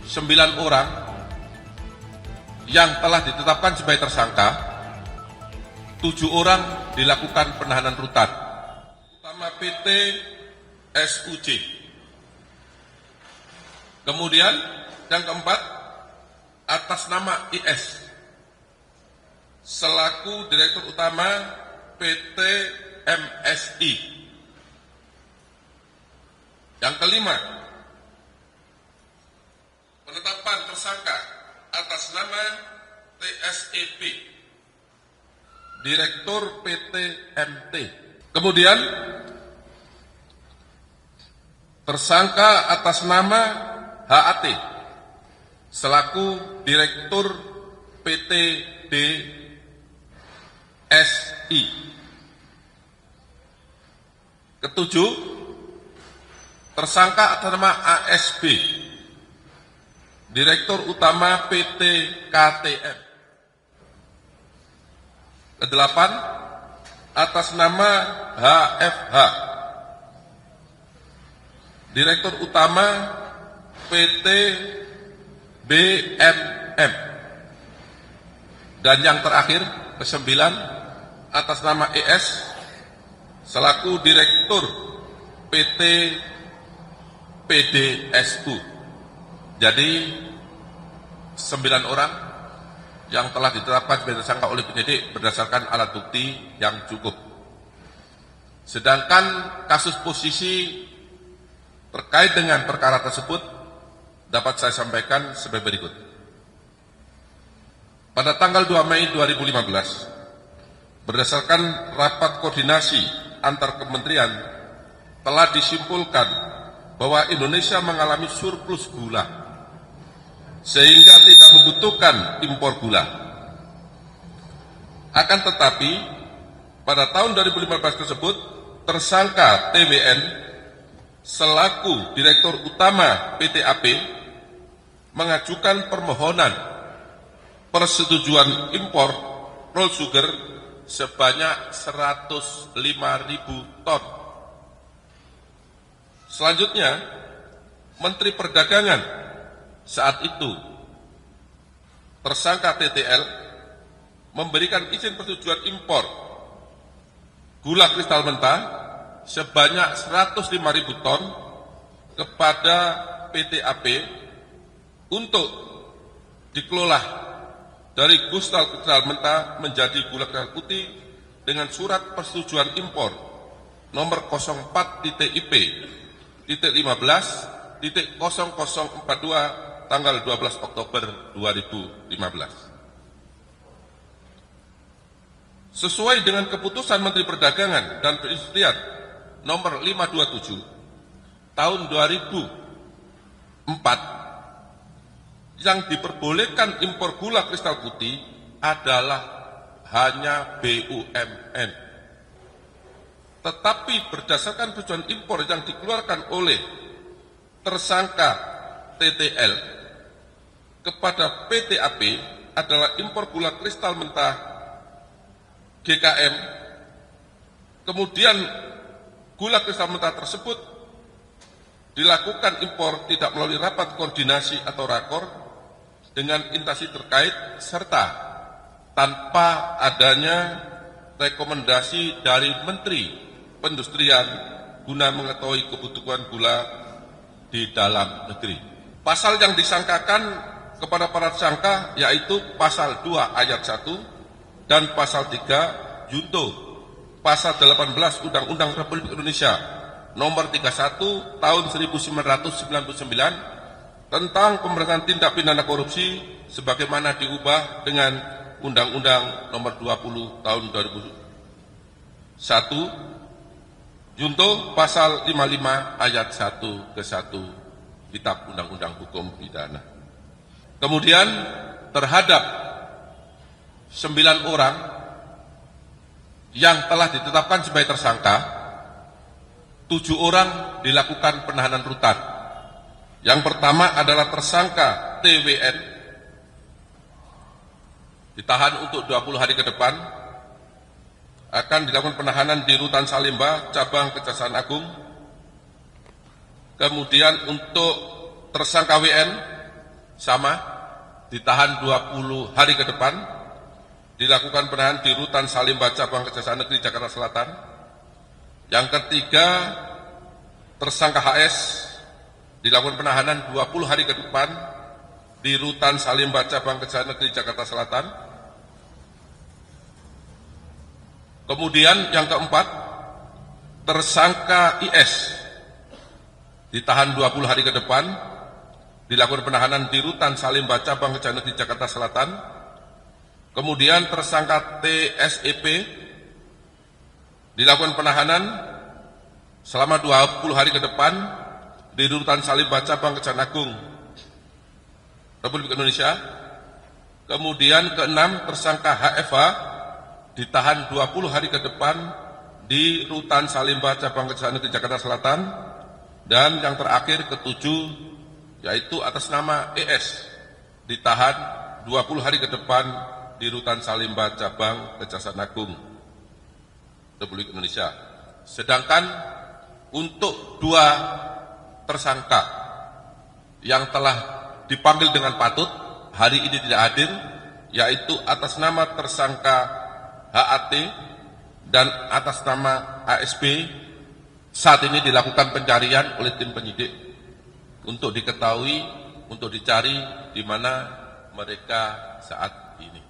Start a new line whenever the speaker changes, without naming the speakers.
9 orang yang telah ditetapkan sebagai tersangka, 7 orang dilakukan penahanan rutan. Pertama PT SUJ. Kemudian yang keempat, atas nama IS selaku Direktur Utama PT MSI. Yang kelima, penetapan tersangka atas nama TSEP, Direktur PT MT. Kemudian tersangka atas nama HAT selaku Direktur PT DSI. Ketujuh, tersangka atas nama ASB, Direktur Utama PT KTM. Kedelapan, atas nama HFH, Direktur Utama PT BMM. Dan yang terakhir, kesembilan, atas nama ES selaku Direktur PT PDSU. Jadi 9 orang yang telah ditetapkan sebagai tersangka oleh penyidik berdasarkan alat bukti yang cukup. Sedangkan kasus posisi terkait dengan perkara tersebut dapat saya sampaikan sebagai berikut. Pada tanggal 2 Mei 2015, berdasarkan rapat koordinasi antar kementerian, telah disimpulkan bahwa Indonesia mengalami surplus gula, sehingga tidak membutuhkan impor gula. Akan tetapi, pada tahun 2015 tersebut, tersangka TWN selaku Direktur Utama PT AP mengajukan permohonan persetujuan impor roll sugar sebanyak 105.000 ton. Selanjutnya, Menteri Perdagangan saat itu, tersangka TTL, memberikan izin persetujuan impor gula kristal mentah sebanyak 105.000 ton kepada PT AP untuk dikelola dari gula kristal mentah menjadi gula kristal putih dengan surat persetujuan impor nomor 04.IP.15.0042 tanggal 12 Oktober 2015. Sesuai dengan keputusan Menteri Perdagangan dan Perindustrian nomor 527 tahun 2004, yang diperbolehkan impor gula kristal putih adalah hanya BUMN. Tetapi berdasarkan persetujuan impor yang dikeluarkan oleh tersangka TTL kepada PT AP adalah impor gula kristal mentah GKM. Kemudian gula kristal mentah tersebut dilakukan impor tidak melalui rapat koordinasi atau rakor dengan instansi terkait serta tanpa adanya rekomendasi dari Menteri Perindustrian guna mengetahui kebutuhan gula di dalam negeri. Pasal yang disangkakan kepada para tersangka yaitu pasal 2 ayat 1 dan pasal 3 junto pasal 18 Undang-Undang Republik Indonesia nomor 31 tahun 1999 tentang pemberantasan tindak pidana korupsi sebagaimana diubah dengan Undang-Undang nomor 20 tahun 2001 junto pasal 55 ayat 1 ke 1 Kitab Undang-Undang Hukum Pidana. Kemudian terhadap 9 orang yang telah ditetapkan sebagai tersangka, 7 orang dilakukan penahanan rutan. Yang pertama adalah tersangka TWN, ditahan untuk 20 hari ke depan, akan dilakukan penahanan di Rutan Salemba, Cabang Kejaksaan Agung. Kemudian untuk tersangka WN sama, ditahan 20 hari ke depan, dilakukan penahanan di Rutan Salimba Cabang Kejaksaan Negeri Jakarta Selatan. Yang ketiga, tersangka HS dilakukan penahanan 20 hari ke depan di Rutan Salimba Cabang Kejaksaan Negeri Jakarta Selatan. Kemudian yang keempat, tersangka IS ditahan 20 hari ke depan, dilakukan penahanan di Rutan Salimba Cabang Kejaksaan Negeri Jakarta Selatan. Kemudian tersangka TSEP dilakukan penahanan selama 20 hari ke depan di Rutan Salimba Cabang Kejaksaan Agung Republik Indonesia. Kemudian keenam, tersangka HFH ditahan 20 hari ke depan di Rutan Salimba Cabang Kejaksaan Negeri Jakarta Selatan. Dan yang terakhir, ketujuh, yaitu atas nama ES ditahan 20 hari ke depan di Rutan Salimba Cabang Kejaksaan Agung Republik Indonesia. Sedangkan untuk dua tersangka yang telah dipanggil dengan patut hari ini tidak hadir, yaitu atas nama tersangka HAT dan atas nama ASB, saat ini dilakukan pencarian oleh tim penyidik untuk diketahui, untuk dicari di mana mereka saat ini.